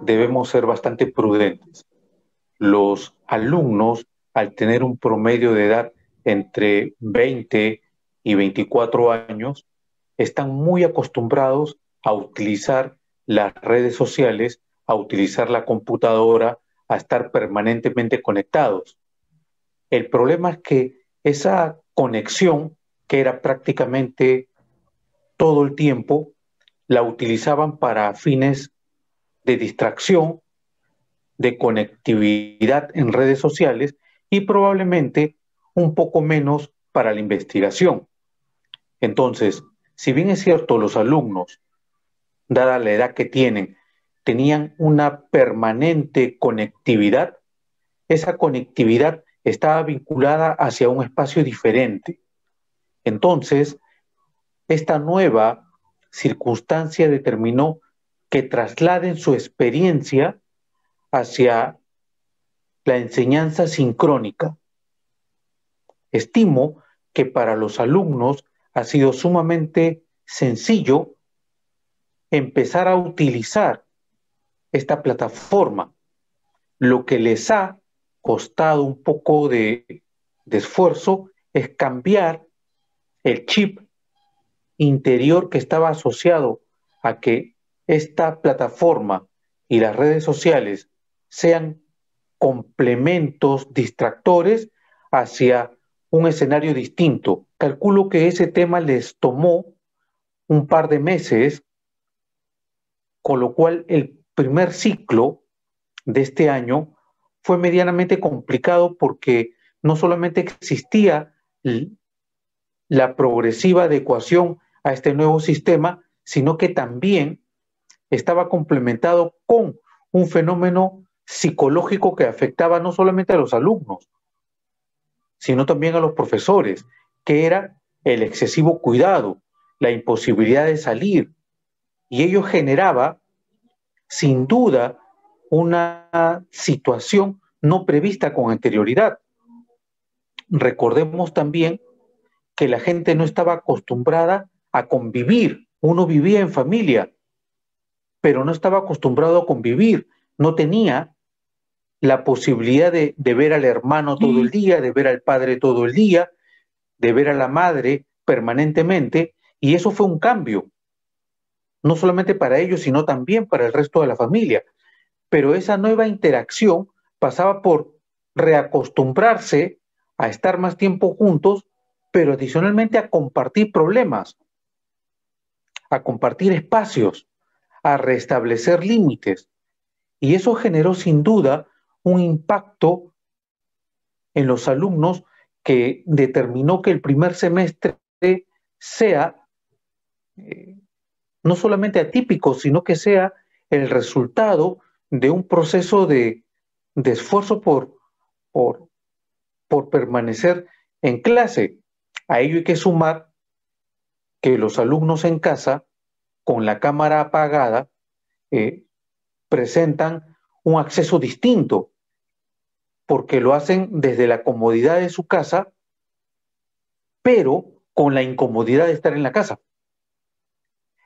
debemos ser bastante prudentes. Los alumnos, al tener un promedio de edad entre 20 y 24 años, están muy acostumbrados a utilizar las redes sociales, a utilizar la computadora, a estar permanentemente conectados. El problema es que esa conexión, que era prácticamente todo el tiempo, la utilizaban para fines de distracción, de conectividad en redes sociales y probablemente un poco menos para la investigación. Entonces, si bien es cierto, los alumnos, dada la edad que tienen, tenían una permanente conectividad, esa conectividad estaba vinculada hacia un espacio diferente. Entonces, esta nueva circunstancia determinó que trasladen su experiencia hacia la enseñanza sincrónica. Estimo que para los alumnos ha sido sumamente sencillo empezar a utilizar esta plataforma. Lo que les ha costado un poco de esfuerzo es cambiar el chip interior que estaba asociado a que esta plataforma y las redes sociales sean complementos distractores hacia un escenario distinto. Calculo que ese tema les tomó un par de meses, con lo cual el primer ciclo de este año fue medianamente complicado porque no solamente existía la progresiva adecuación a este nuevo sistema, sino que también estaba complementado con un fenómeno psicológico que afectaba no solamente a los alumnos, sino también a los profesores, que era el excesivo cuidado, la imposibilidad de salir, y ello generaba, sin duda, una situación no prevista con anterioridad. Recordemos también que la gente no estaba acostumbrada a convivir. Uno vivía en familia, pero no estaba acostumbrado a convivir. No tenía la posibilidad de ver al hermano todo el día, de ver al padre todo el día, de ver a la madre permanentemente, y eso fue un cambio, no solamente para ellos, sino también para el resto de la familia. Pero esa nueva interacción pasaba por reacostumbrarse a estar más tiempo juntos, pero adicionalmente a compartir problemas, a compartir espacios, a restablecer límites. Y eso generó sin duda un impacto en los alumnos que determinó que el primer semestre sea no solamente atípico, sino que sea el resultado de un proceso de esfuerzo por permanecer en clase. A ello hay que sumar que los alumnos en casa, con la cámara apagada, presentan un acceso distinto, porque lo hacen desde la comodidad de su casa, pero con la incomodidad de estar en la casa.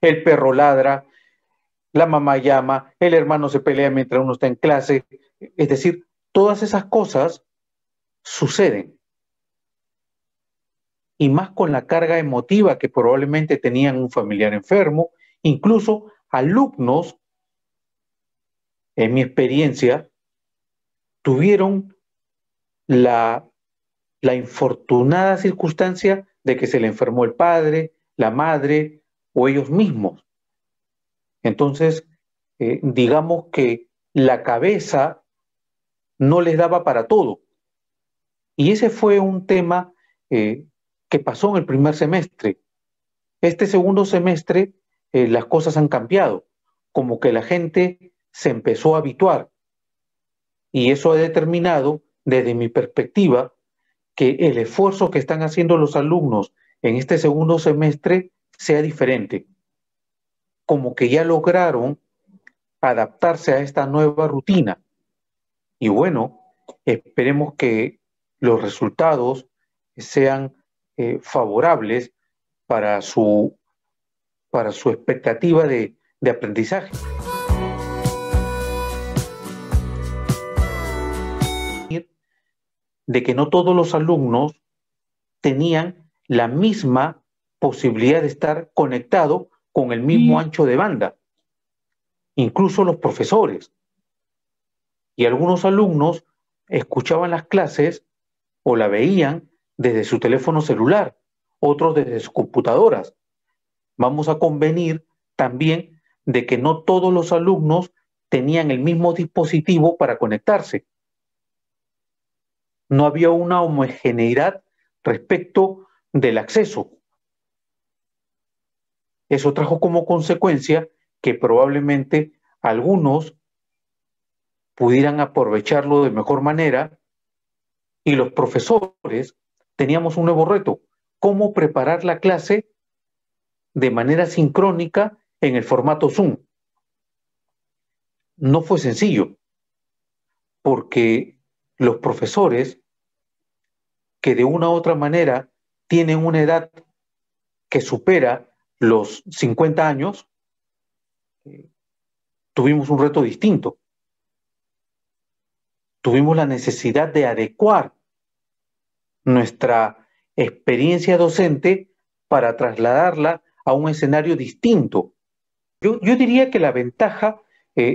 El perro ladra, la mamá llama, el hermano se pelea mientras uno está en clase. Es decir, todas esas cosas suceden. Y más con la carga emotiva que probablemente tenían un familiar enfermo, incluso alumnos, en mi experiencia, tuvieron la infortunada circunstancia de que se le enfermó el padre, la madre o ellos mismos. Entonces, digamos que la cabeza no les daba para todo. Y ese fue un tema que pasó en el primer semestre. Este segundo semestre las cosas han cambiado, como que la gente se empezó a habituar. Y eso ha determinado, desde mi perspectiva, que el esfuerzo que están haciendo los alumnos en este segundo semestre sea diferente. Como que ya lograron adaptarse a esta nueva rutina. Y bueno, esperemos que los resultados sean favorables para su expectativa de aprendizaje. de que no todos los alumnos tenían la misma posibilidad de estar conectado con el mismo ancho de banda, incluso los profesores. Y algunos alumnos escuchaban las clases o la veían desde su teléfono celular, otros desde sus computadoras. Vamos a convenir también de que no todos los alumnos tenían el mismo dispositivo para conectarse. No había una homogeneidad respecto del acceso. Eso trajo como consecuencia que probablemente algunos pudieran aprovecharlo de mejor manera y los profesores teníamos un nuevo reto: cómo preparar la clase de manera sincrónica en el formato Zoom. No fue sencillo, porque los profesores que de una u otra manera tienen una edad que supera los 50 años, tuvimos un reto distinto. Tuvimos la necesidad de adecuar nuestra experiencia docente para trasladarla a un escenario distinto. Yo diría que la ventaja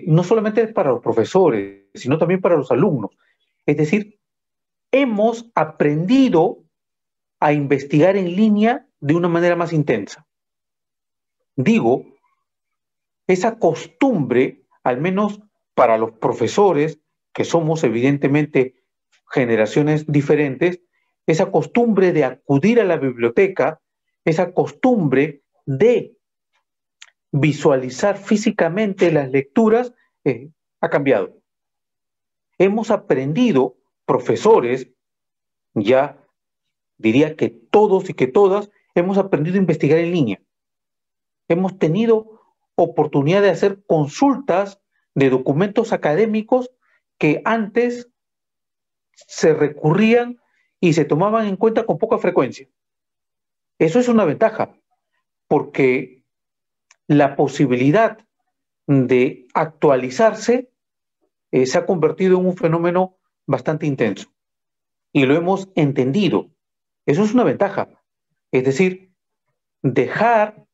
no solamente es para los profesores, sino también para los alumnos. Es decir, hemos aprendido a investigar en línea de una manera más intensa. Digo, esa costumbre, al menos para los profesores, que somos evidentemente generaciones diferentes, esa costumbre de acudir a la biblioteca, esa costumbre de visualizar físicamente las lecturas, ha cambiado. Hemos aprendido, profesores, ya diría que todos y que todas, hemos aprendido a investigar en línea. Hemos tenido oportunidad de hacer consultas de documentos académicos que antes se recurrían y se tomaban en cuenta con poca frecuencia. Eso es una ventaja, porque la posibilidad de actualizarse se ha convertido en un fenómeno bastante intenso y lo hemos entendido. Eso es una ventaja. Es decir, dejar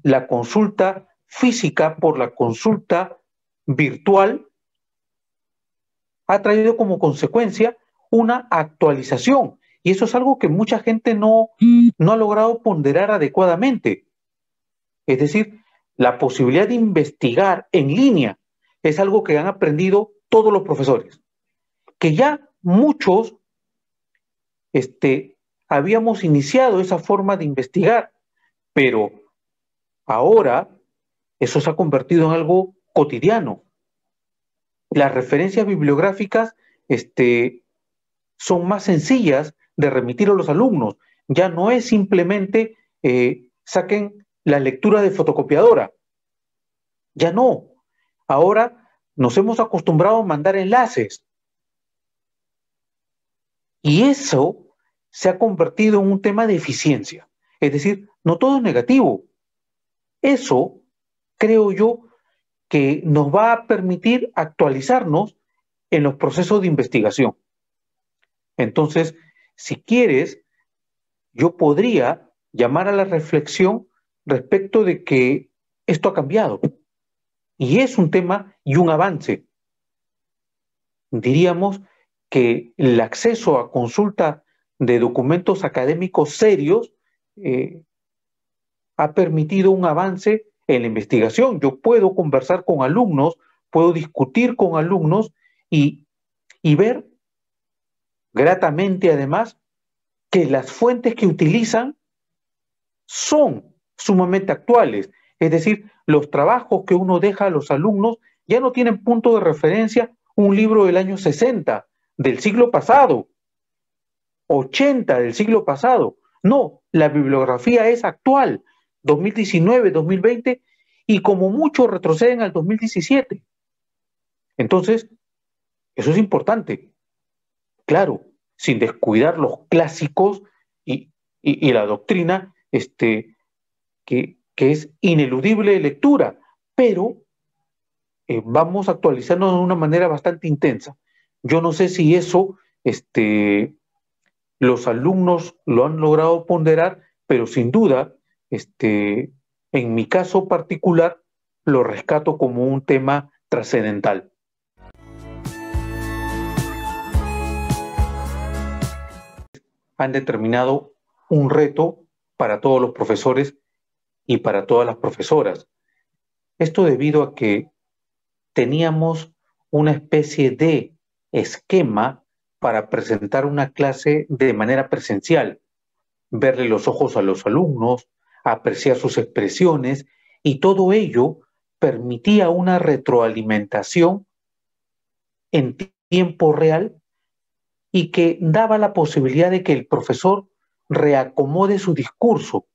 la consulta física por la consulta virtual ha traído como consecuencia una actualización. Y eso es algo que mucha gente no ha logrado ponderar adecuadamente. Es decir, la posibilidad de investigar en línea es algo que han aprendido todos los profesores. Que ya muchos habíamos iniciado esa forma de investigar, pero ahora eso se ha convertido en algo cotidiano. Las referencias bibliográficas son más sencillas de remitir a los alumnos. Ya no es simplemente saquen la lectura de fotocopiadora. Ya no. Ahora nos hemos acostumbrado a mandar enlaces. Y eso se ha convertido en un tema de eficiencia. Es decir, no todo es negativo. Eso, creo yo, que nos va a permitir actualizarnos en los procesos de investigación. Entonces, si quieres, yo podría llamar a la reflexión respecto de que esto ha cambiado. Y es un tema y un avance. Diríamos que el acceso a consulta de documentos académicos serios ha permitido un avance en la investigación. Yo puedo conversar con alumnos, puedo discutir con alumnos y ver gratamente además que las fuentes que utilizan son sumamente actuales. Es decir, los trabajos que uno deja a los alumnos ya no tienen punto de referencia un libro del año 60, del siglo pasado, 80 del siglo pasado. No, la bibliografía es actual, 2019, 2020, y como mucho retroceden al 2017. Entonces, eso es importante. Claro, sin descuidar los clásicos y la doctrina que es ineludible de lectura, pero vamos actualizándonos de una manera bastante intensa. Yo no sé si eso Los alumnos lo han logrado ponderar, pero sin duda, en mi caso particular, lo rescato como un tema trascendental. Han determinado un reto para todos los profesores y para todas las profesoras. Esto debido a que teníamos una especie de esquema para presentar una clase de manera presencial, verle los ojos a los alumnos, apreciar sus expresiones, y todo ello permitía una retroalimentación en tiempo real y que daba la posibilidad de que el profesor reacomode su discurso,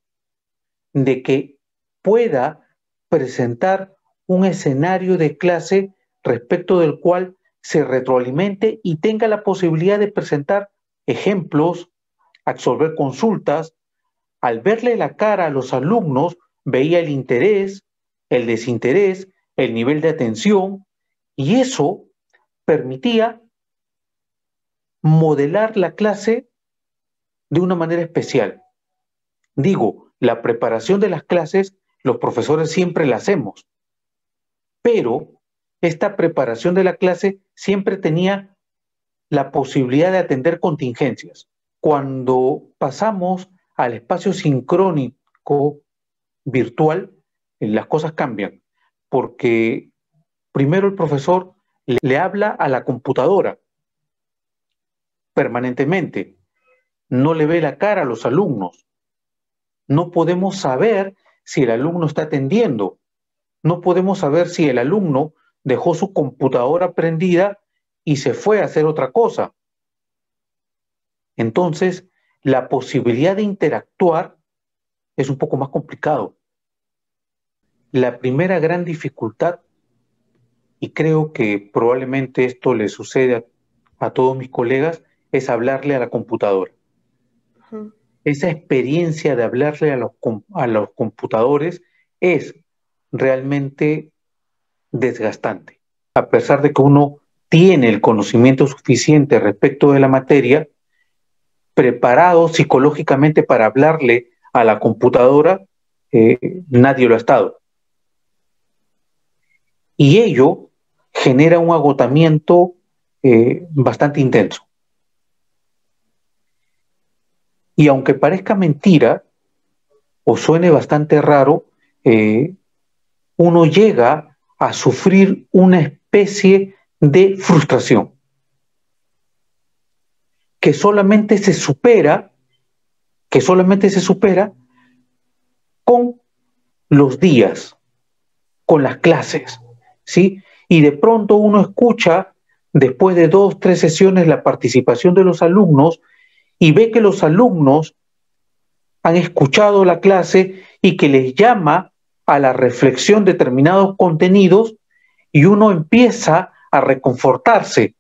de que pueda presentar un escenario de clase respecto del cual se retroalimente y tenga la posibilidad de presentar ejemplos, absorber consultas. Al verle la cara a los alumnos, veía el interés, el desinterés, el nivel de atención, y eso permitía modelar la clase de una manera especial. Digo, la preparación de las clases, los profesores siempre la hacemos, pero esta preparación de la clase siempre tenía la posibilidad de atender contingencias. Cuando pasamos al espacio sincrónico virtual, las cosas cambian, porque primero el profesor le habla a la computadora permanentemente, no le ve la cara a los alumnos, no podemos saber si el alumno está atendiendo, no podemos saber si el alumno dejó su computadora prendida y se fue a hacer otra cosa. Entonces, la posibilidad de interactuar es un poco más complicado. La primera gran dificultad, y creo que probablemente esto le sucede a todos mis colegas, es hablarle a la computadora. Esa experiencia de hablarle a los computadores es realmente desgastante. A pesar de que uno tiene el conocimiento suficiente respecto de la materia, preparado psicológicamente para hablarle a la computadora, nadie lo ha estado. Y ello genera un agotamiento bastante intenso. Y aunque parezca mentira o suene bastante raro, uno llega a sufrir una especie de frustración que solamente se supera con los días, con las clases, ¿sí? Y de pronto uno escucha, después de 2, 3 sesiones, la participación de los alumnos y ve que los alumnos han escuchado la clase y que les llama a la reflexión determinados contenidos, y uno empieza a reconfortarse,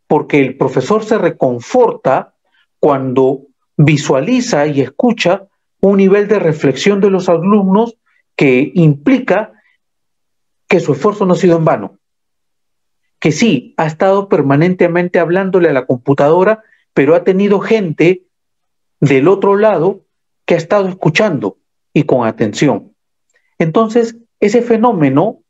porque el profesor se reconforta cuando visualiza y escucha un nivel de reflexión de los alumnos que implica que su esfuerzo no ha sido en vano, que sí, ha estado permanentemente hablándole a la computadora, pero ha tenido gente del otro lado que ha estado escuchando y con atención. Entonces, ese fenómeno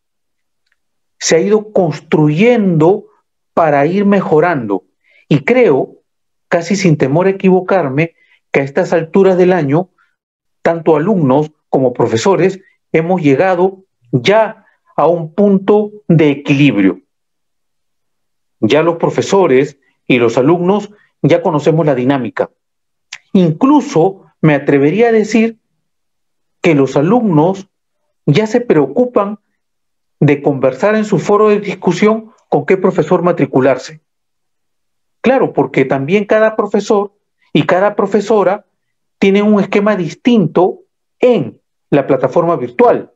se ha ido construyendo para ir mejorando, y creo, casi sin temor a equivocarme, que a estas alturas del año, tanto alumnos como profesores hemos llegado ya a un punto de equilibrio. Ya los profesores y los alumnos ya conocemos la dinámica. Incluso me atrevería a decir que los alumnos ya se preocupan de conversar en su foro de discusión con qué profesor matricularse. Claro, porque también cada profesor y cada profesora tienen un esquema distinto en la plataforma virtual,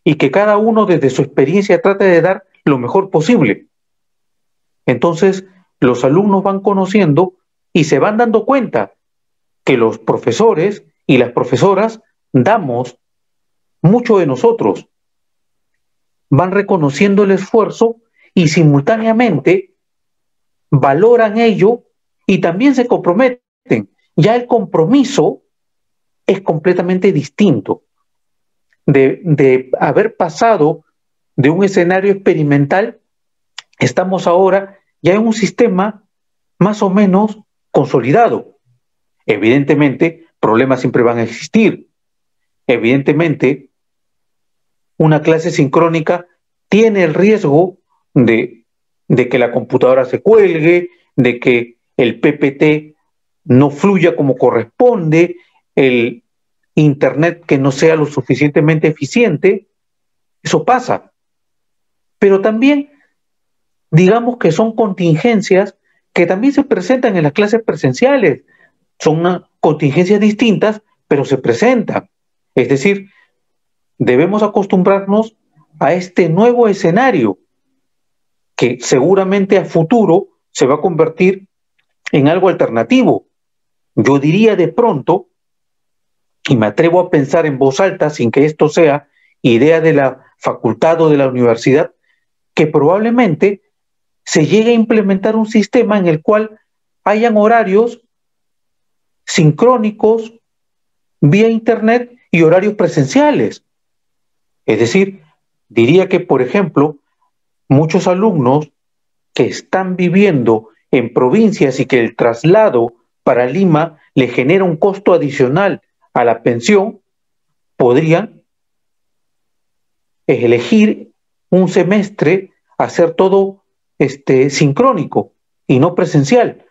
y que cada uno desde su experiencia trata de dar lo mejor posible. Entonces, los alumnos van conociendo y se van dando cuenta que los profesores y las profesoras damos mucho de nosotros. Van reconociendo el esfuerzo y simultáneamente valoran ello y también se comprometen. Ya el compromiso es completamente distinto de haber pasado de un escenario experimental. Estamos ahora ya en un sistema más o menos consolidado. Evidentemente, problemas siempre van a existir. Evidentemente, una clase sincrónica tiene el riesgo de, de que la computadora se cuelgue, de que el PPT no fluya como corresponde, el Internet que no sea lo suficientemente eficiente. Eso pasa. Pero también, digamos que son contingencias que también se presentan en las clases presenciales. Son contingencias distintas, pero se presentan. Es decir, debemos acostumbrarnos a este nuevo escenario que seguramente a futuro se va a convertir en algo alternativo. Yo diría de pronto, y me atrevo a pensar en voz alta sin que esto sea idea de la facultad o de la universidad, que probablemente se llegue a implementar un sistema en el cual hayan horarios sincrónicos vía Internet y horarios presenciales. Es decir, diría que, por ejemplo, muchos alumnos que están viviendo en provincias y que el traslado para Lima le genera un costo adicional a la pensión, podrían elegir un semestre, hacer todo sincrónico y no presencial.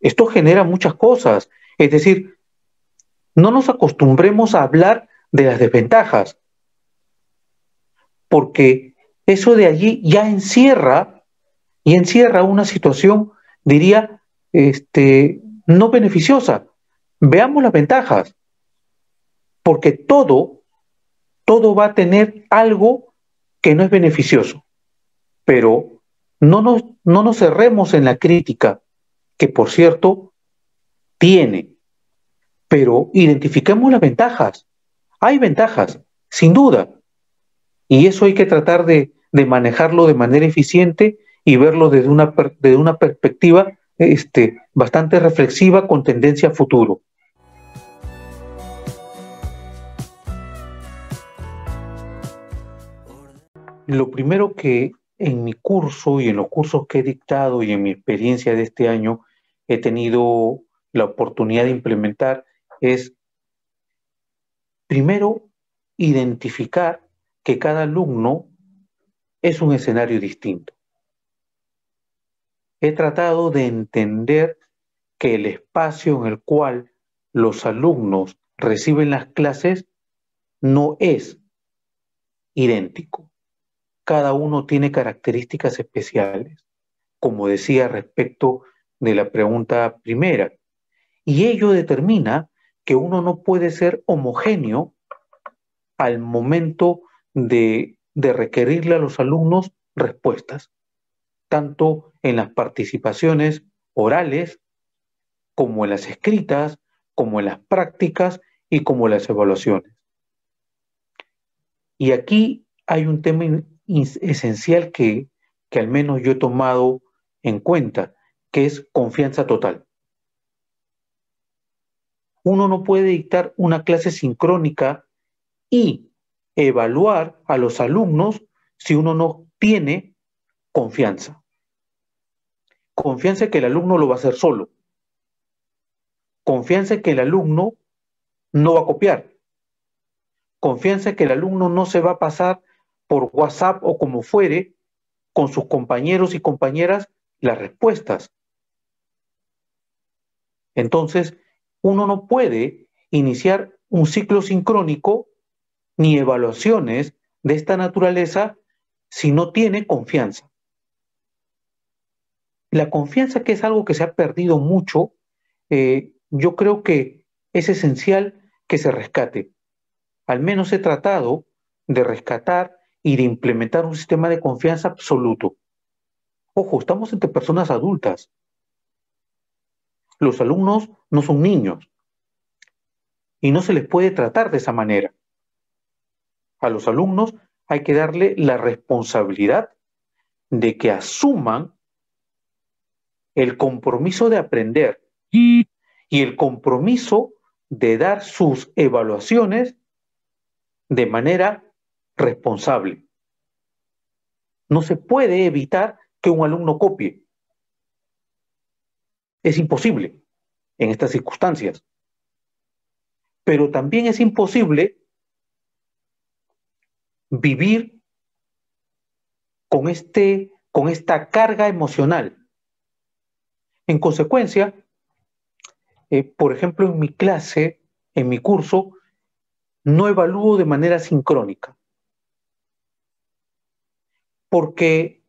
Esto genera muchas cosas. Es decir, no nos acostumbremos a hablar de las desventajas, porque eso de allí ya encierra una situación, diría, no beneficiosa. Veamos las ventajas, porque todo va a tener algo que no es beneficioso, pero no nos cerremos en la crítica, que por cierto tiene, pero identifiquemos las ventajas. Hay ventajas, sin duda, y eso hay que tratar de manejarlo de manera eficiente y verlo desde una perspectiva bastante reflexiva con tendencia a futuro. Lo primero que en mi curso y en los cursos que he dictado y en mi experiencia de este año he tenido la oportunidad de implementar es, primero, identificar que cada alumno es un escenario distinto. He tratado de entender que el espacio en el cual los alumnos reciben las clases no es idéntico. Cada uno tiene características especiales, como decía respecto de la pregunta primera, y ello determina que uno no puede ser homogéneo al momento de requerirle a los alumnos respuestas, tanto en las participaciones orales, como en las escritas, como en las prácticas y como en las evaluaciones. Y aquí hay un tema esencial que al menos yo he tomado en cuenta, que es confianza total. Uno no puede dictar una clase sincrónica y evaluar a los alumnos si uno no tiene confianza. Confianza en que el alumno lo va a hacer solo. Confianza en que el alumno no va a copiar. Confianza en que el alumno no se va a pasar por WhatsApp o como fuere con sus compañeros y compañeras las respuestas. Entonces, uno no puede iniciar un ciclo sincrónico ni evaluaciones de esta naturaleza si no tiene confianza. La confianza, que es algo que se ha perdido mucho, yo creo que es esencial que se rescate. Al menos he tratado de rescatar y de implementar un sistema de confianza absoluto. Ojo, estamos entre personas adultas. Los alumnos no son niños y no se les puede tratar de esa manera. A los alumnos hay que darle la responsabilidad de que asuman el compromiso de aprender y el compromiso de dar sus evaluaciones de manera responsable. No se puede evitar que un alumno copie. Es imposible en estas circunstancias. Pero también es imposible vivir con esta carga emocional. En consecuencia, por ejemplo, en mi clase, en mi curso, no evalúo de manera sincrónica. Porque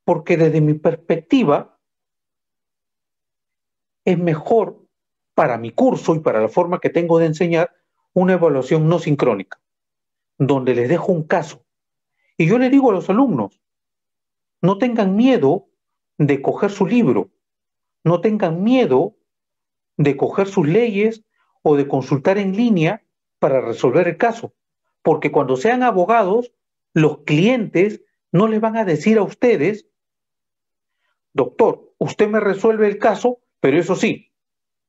desde mi perspectiva, es mejor para mi curso y para la forma que tengo de enseñar una evaluación no sincrónica, donde les dejo un caso. Y yo le digo a los alumnos, no tengan miedo de coger su libro, no tengan miedo de coger sus leyes o de consultar en línea para resolver el caso, porque cuando sean abogados, los clientes no les van a decir a ustedes, doctor, usted me resuelve el caso, pero eso sí,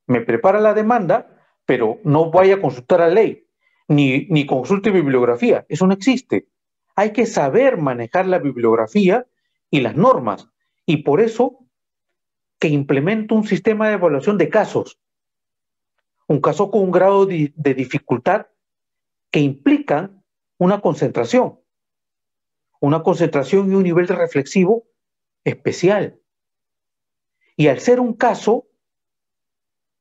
me prepara la demanda, pero no vaya a consultar la ley, ni consulte bibliografía. Eso no existe. Hay que saber manejar la bibliografía y las normas. Y por eso que implemento un sistema de evaluación de casos. Un caso con un grado de dificultad que implican una concentración y un nivel de reflexivo especial. Y al ser un caso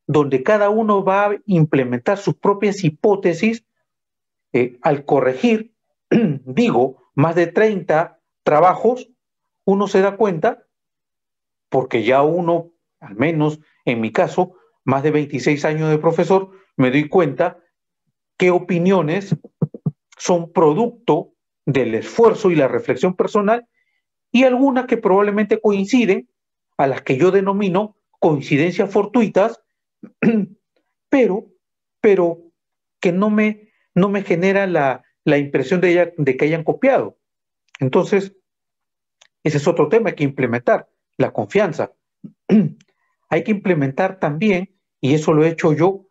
donde cada uno va a implementar sus propias hipótesis, al corregir, digo, más de 30 trabajos, uno se da cuenta, porque ya uno, al menos en mi caso, más de 26 años de profesor, me doy cuenta qué opiniones son producto del esfuerzo y la reflexión personal y algunas que probablemente coinciden, a las que yo denomino coincidencias fortuitas, pero que no me genera la impresión de que hayan copiado. Entonces, ese es otro tema que hay que implementar, la confianza. Hay que implementar también, y eso lo he hecho yo,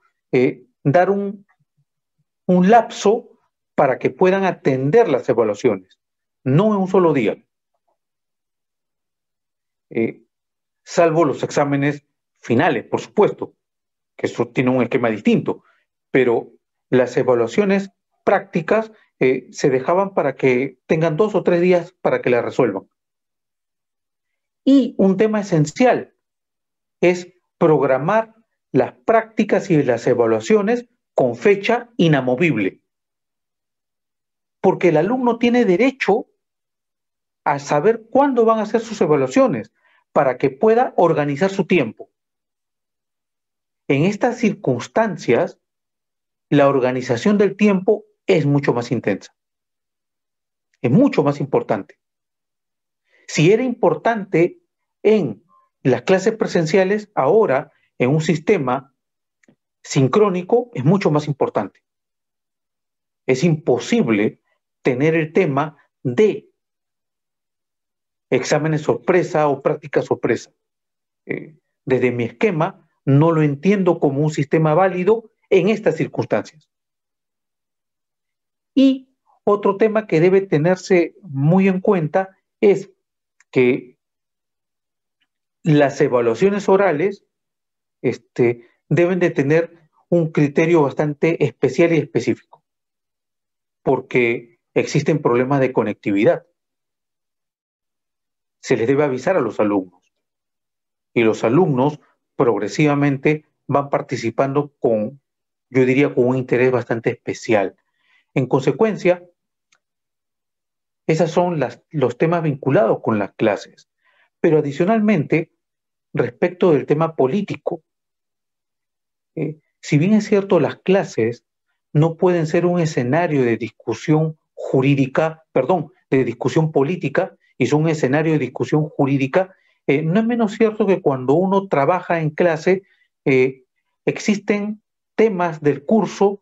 dar un lapso para que puedan atender las evaluaciones, no en un solo día. Salvo los exámenes finales, por supuesto, que eso tiene un esquema distinto, pero las evaluaciones prácticas se dejaban para que tengan 2 o 3 días para que las resuelvan. Y un tema esencial es programar las prácticas y las evaluaciones con fecha inamovible. Porque el alumno tiene derecho a saber cuándo van a hacer sus evaluaciones para que pueda organizar su tiempo. En estas circunstancias, la organización del tiempo es mucho más intensa. Es mucho más importante. Si era importante en las clases presenciales, ahora en un sistema sincrónico es mucho más importante. Es imposible tener el tema de exámenes sorpresa o prácticas sorpresa. Desde mi esquema, no lo entiendo como un sistema válido en estas circunstancias. Y otro tema que debe tenerse muy en cuenta es que las evaluaciones orales deben de tener un criterio bastante especial y específico, porque existen problemas de conectividad. Se les debe avisar a los alumnos, y los alumnos progresivamente van participando con, yo diría, con un interés bastante especial. En consecuencia, esos son los temas vinculados con las clases. Pero adicionalmente, respecto del tema político, si bien es cierto, las clases no pueden ser un escenario de discusión jurídica, perdón, de discusión política, y son un escenario de discusión jurídica, no es menos cierto que cuando uno trabaja en clase, existen temas del curso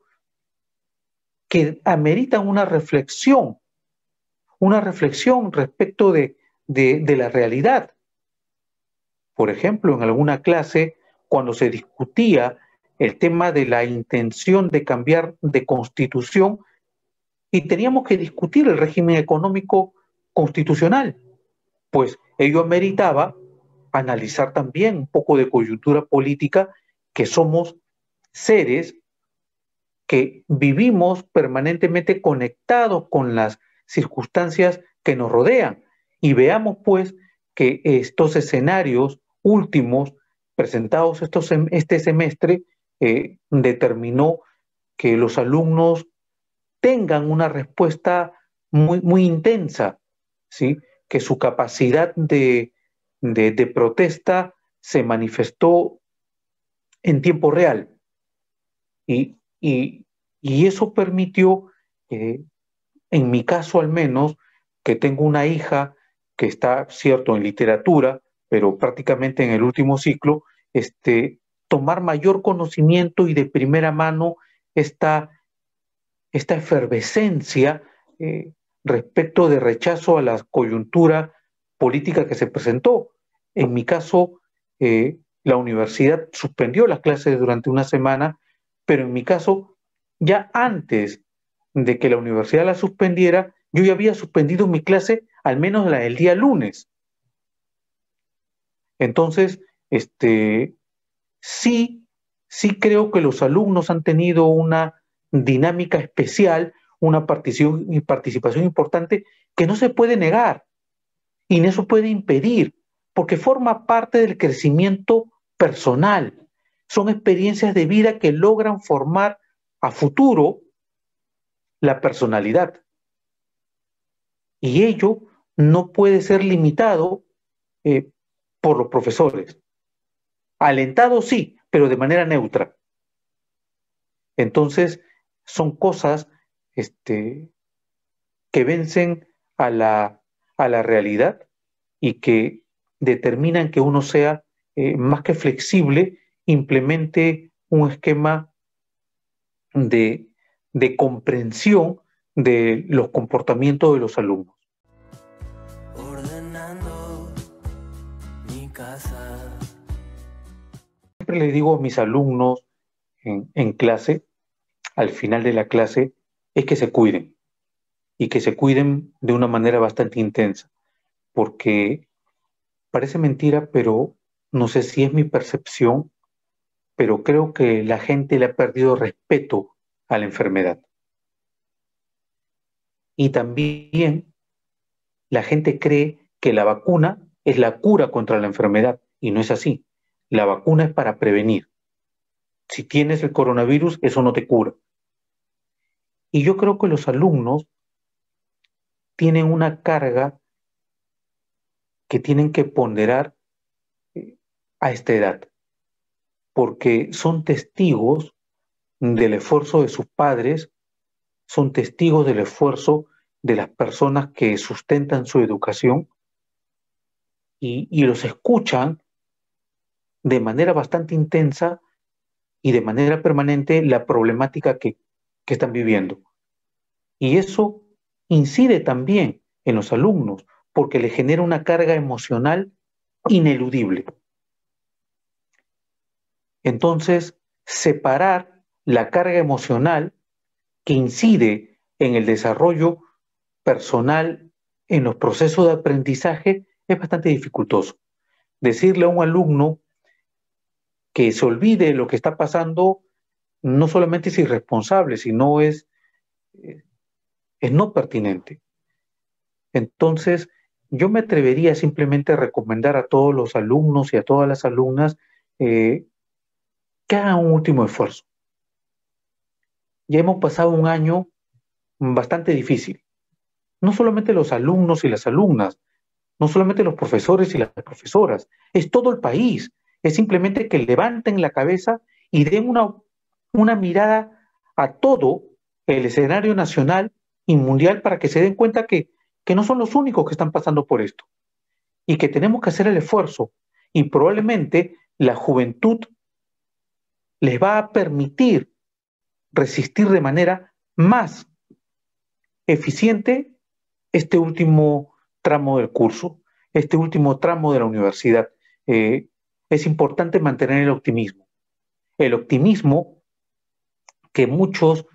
que ameritan una reflexión respecto de la realidad. por ejemplo, en alguna clase, cuando se discutía el tema de la intención de cambiar de constitución y teníamos que discutir el régimen económico constitucional, pues ello ameritaba analizar también un poco de coyuntura política, que somos seres que vivimos permanentemente conectados con las circunstancias que nos rodean. Y veamos pues que estos escenarios últimos presentados este semestre determinó que los alumnos tengan una respuesta muy intensa, ¿sí? Que su capacidad de protesta se manifestó en tiempo real. Y eso permitió, en mi caso al menos, que tengo una hija que está, cierto, en literatura, pero prácticamente en el último ciclo, tomar mayor conocimiento y de primera mano esta efervescencia respecto de rechazo a la coyuntura política que se presentó. En mi caso, la universidad suspendió las clases durante una semana, pero en mi caso, ya antes de que la universidad la suspendiera, yo ya había suspendido mi clase, al menos la del día lunes. Entonces, sí creo que los alumnos han tenido una dinámica especial, una participación importante que no se puede negar y no se puede impedir, porque forma parte del crecimiento personal. Son experiencias de vida que logran formar a futuro la personalidad. Y ello no puede ser limitado por los profesores. Alentado sí, pero de manera neutra. Entonces, son cosas que vencen a la realidad y que determinan que uno sea más que flexible, implemente un esquema de, de comprensión de los comportamientos de los alumnos. Ordenando mi casa. Siempre le digo a mis alumnos en clase, al final de la clase, es que se cuiden y que se cuiden de una manera bastante intensa, porque parece mentira, pero no sé si es mi percepción, pero creo que la gente le ha perdido respeto a la enfermedad. Y también la gente cree que la vacuna es la cura contra la enfermedad, y no es así. La vacuna es para prevenir. Si tienes el coronavirus, eso no te cura. Y yo creo que los alumnos tienen una carga que tienen que ponderar a esta edad, porque son testigos del esfuerzo de sus padres, son testigos del esfuerzo de las personas que sustentan su educación y los escuchan de manera bastante intensa y de manera permanente la problemática que están viviendo. Y eso incide también en los alumnos porque le genera una carga emocional ineludible. Entonces, separar la carga emocional que incide en el desarrollo personal, en los procesos de aprendizaje, es bastante dificultoso. Decirle a un alumno que se olvide de lo que está pasando no solamente es irresponsable, sino es no pertinente. Entonces, yo me atrevería simplemente a recomendar a todos los alumnos y a todas las alumnas que hagan un último esfuerzo. Ya hemos pasado un año bastante difícil. No solamente los alumnos y las alumnas, no solamente los profesores y las profesoras, es todo el país. Es simplemente que levanten la cabeza y den una mirada a todo el escenario nacional y mundial para que se den cuenta que no son los únicos que están pasando por esto y que tenemos que hacer el esfuerzo. Y probablemente la juventud les va a permitir resistir de manera más eficiente este último tramo del curso, este último tramo de la universidad, es importante mantener el optimismo. El optimismo que muchos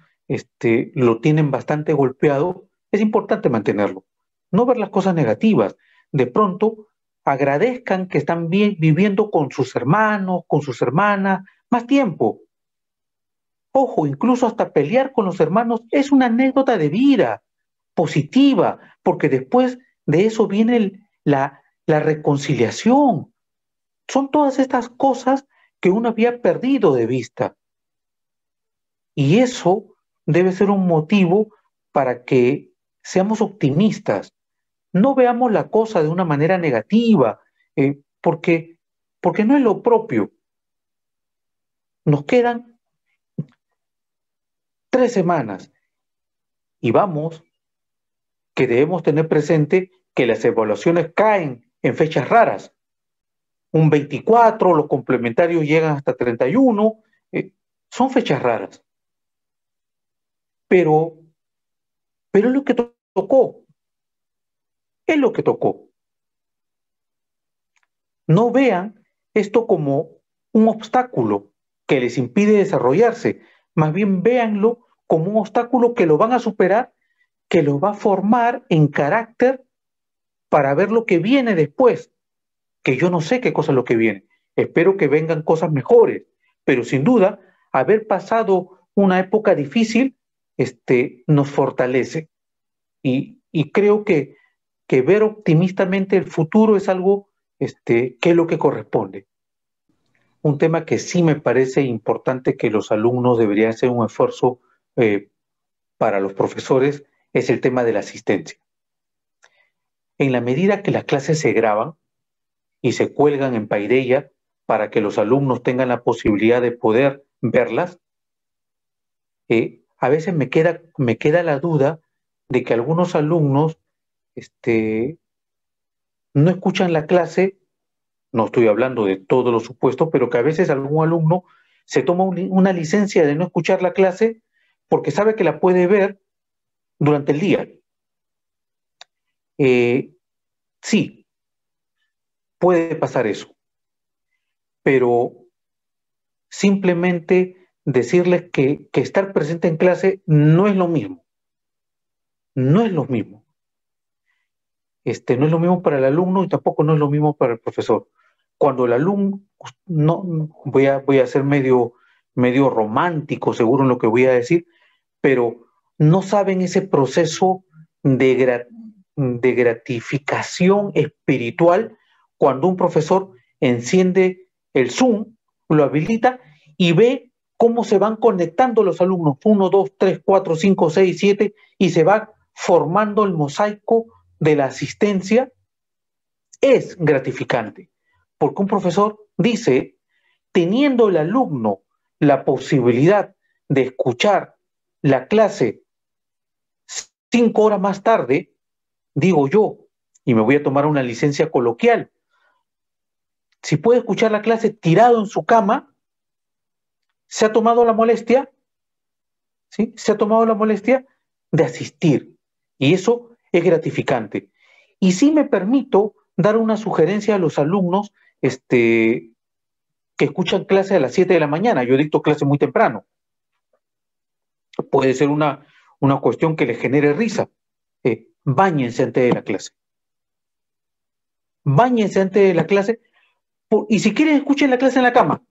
lo tienen bastante golpeado, es importante mantenerlo. No ver las cosas negativas. De pronto, agradezcan que están bien viviendo con sus hermanos, con sus hermanas, más tiempo. Ojo, incluso hasta pelear con los hermanos es una anécdota de vida, positiva, porque después de eso viene la reconciliación. Son todas estas cosas que uno había perdido de vista. Y eso debe ser un motivo para que seamos optimistas. No veamos la cosa de una manera negativa, porque no es lo propio. Nos quedan 3 semanas y vamos que debemos tener presente que las evaluaciones caen en fechas raras. Un 24, los complementarios llegan hasta 31, son fechas raras. Pero es lo que tocó, es lo que tocó. No vean esto como un obstáculo que les impide desarrollarse, más bien véanlo como un obstáculo que lo van a superar, que los va a formar en carácter para ver lo que viene después, que yo no sé qué cosa es lo que viene. Espero que vengan cosas mejores, pero sin duda, haber pasado una época difícil, nos fortalece. Y creo que ver optimistamente el futuro es algo que es lo que corresponde. Un tema que sí me parece importante que los alumnos deberían hacer un esfuerzo para los profesores es el tema de la asistencia. En la medida que las clases se graban y se cuelgan en Paideia para que los alumnos tengan la posibilidad de poder verlas, a veces me queda la duda de que algunos alumnos no escuchan la clase. No estoy hablando de todos los supuestos, pero que a veces algún alumno se toma una licencia de no escuchar la clase porque sabe que la puede ver durante el día. Sí, puede pasar eso, pero simplemente decirles que estar presente en clase no es lo mismo. No es lo mismo. No es lo mismo para el alumno y tampoco no es lo mismo para el profesor. Cuando el alumno, no, voy a ser medio romántico seguro en lo que voy a decir, pero no saben ese proceso de gratificación espiritual cuando un profesor enciende el Zoom, lo habilita y ve cómo se van conectando los alumnos, 1, 2, 3, 4, 5, 6, 7, y se va formando el mosaico de la asistencia. Es gratificante, porque un profesor dice, teniendo el alumno la posibilidad de escuchar la clase 5 horas más tarde, digo yo, y me voy a tomar una licencia coloquial, si puede escuchar la clase tirado en su cama, se ha tomado la molestia, ¿sí? Se ha tomado la molestia de asistir, y eso es gratificante. Y sí me permito dar una sugerencia a los alumnos que escuchan clase a las 7 de la mañana. Yo dicto clase muy temprano. Puede ser una cuestión que les genere risa. Báñense antes de la clase. Báñense antes de la clase. Y si quieren, escuchen la clase en la cama.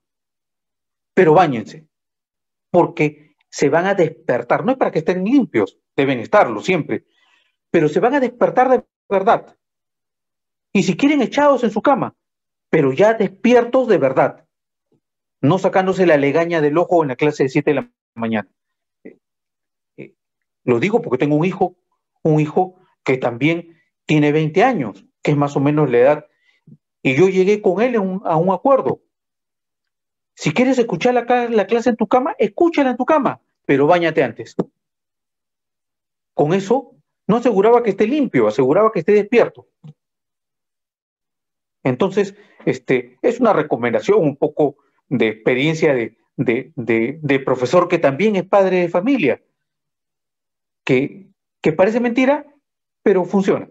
Pero báñense. Porque se van a despertar. No es para que estén limpios. Deben estarlo siempre. Pero se van a despertar de verdad. Y si quieren, echados en su cama. Pero ya despiertos de verdad. No sacándose la legaña del ojo en la clase de 7 de la mañana. Lo digo porque tengo un hijo que también tiene 20 años, que es más o menos la edad, y yo llegué con él a un acuerdo. Si quieres escuchar la clase en tu cama, escúchala en tu cama, pero báñate antes. Con eso no aseguraba que esté limpio, aseguraba que esté despierto. Entonces, es una recomendación un poco de experiencia de profesor que también es padre de familia, que parece mentira, pero funciona.